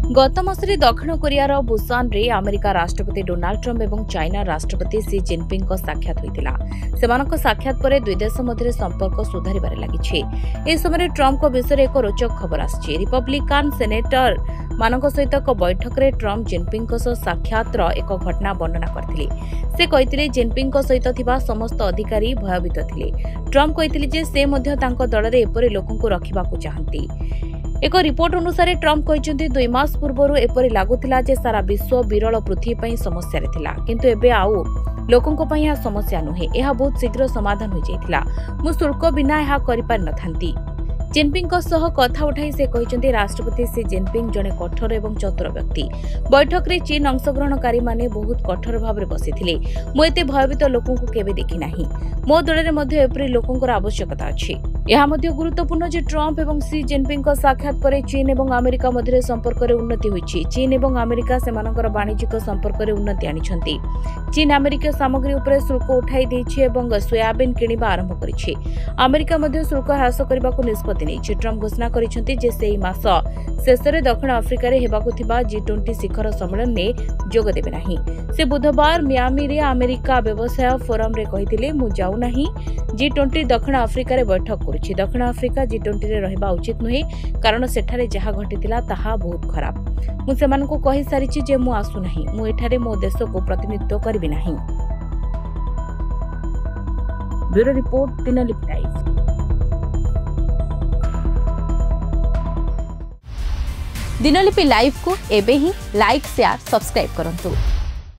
गत मासरे दक्षिण कोरियार बुसान रे अमेरिका राष्ट्रपति डोनाल्ड ट्रम्प एवं चाइना राष्ट्रपति सी जिनपिंग को साक्षात होइतिला। सेमानक साक्षात परे दुई देश मध्य संपर्क सुधारिबारे लागिछि। ए समय ट्रम्प को विषय एक रोचक खबर आछि। रिपब्लिकान सेनेटर मानक सहित एक बैठक रे ट्रम्प जिनपिंग को साक्षातर एक घटना वर्णना करथिले। से कहिथिले जिनपिंग को सहित थिबा समस्त अधिकारी भयभीत थिले। ट्रम्प कहिथिले जे से मध्य तांको दल रे एपरि लोकंकु रखिबाकु चाहंती। एक रिपोर्ट अनुसार ट्रम्प कहते 2 मास पूर्व एपरि लगुला जे सारा विश्व विरल पृथ्वी समस्या थिला, किंतु एबे आउ लोकंको पई यह समस्या नुहे। यह बहुत शीघ्र समाधान हो जाइथिला। मु शुल्क बिना यह करि पार नथांती। जिनपिंग को सह कथा उठाई से कहते राष्ट्रपति सी जिनपिंग जड़े कठोर एवं चतुर व्यक्ति। बैठक रे चीन अंशग्रहणकारी माने बहुत कठोर भाव में बसिथिले। मु एते भयभीत लोकंकु केबे देखि नाही। मो दल रे मध्ये एपरि लोकंकर आवश्यकता अछि। यह मध्ये गुरुत्वपूर्ण जे ट्रम्प एवं सी जिनपिंग को साक्षात परे चीन एवं अमेरिका मध्य संपर्क रे उन्नति होइछि। चीन एवं अमेरिका सेमानकर वाणिज्यिक संपर्क रे उन्नति आनिछंती। चीन अमेरिका सामग्री उपरे शुल्क उठाई दैछि एवं सोयाबीन किनिबा आरंभ करिछि। अमेरिका मध्ये शुल्क ह्रास करबाकू निष्पत्ति नेछि। ट्रम्प घोषणा करिछंती जे सेही मास शेषरे दक्षिण अफ्रिका रे हेबाकू थिबा G20 शिखर सम्मेलन ने जोग देबे नाही। से बुधवार मियामी रे अमेरिका व्यवसाय फोरम रे कहिथिले मु जाउ नाही। G20 दक्षिण अफ्रिका रे बैठक करुछि। दक्षिण अफ्रिका G20 रे रहिबा उचित नुहे, कारण सेठारे जहा घटितिला ताहा बहुत खराब। मु सेमानकु कहि सारिछि जे मु आसु नाही। मु एठारे मो देश को प्रतिनिधित्व करबि नाही। Bureau report Dinalipi live. Dinalipi live को एबे ही लाइक शेयर सब्सक्राइब करंतु।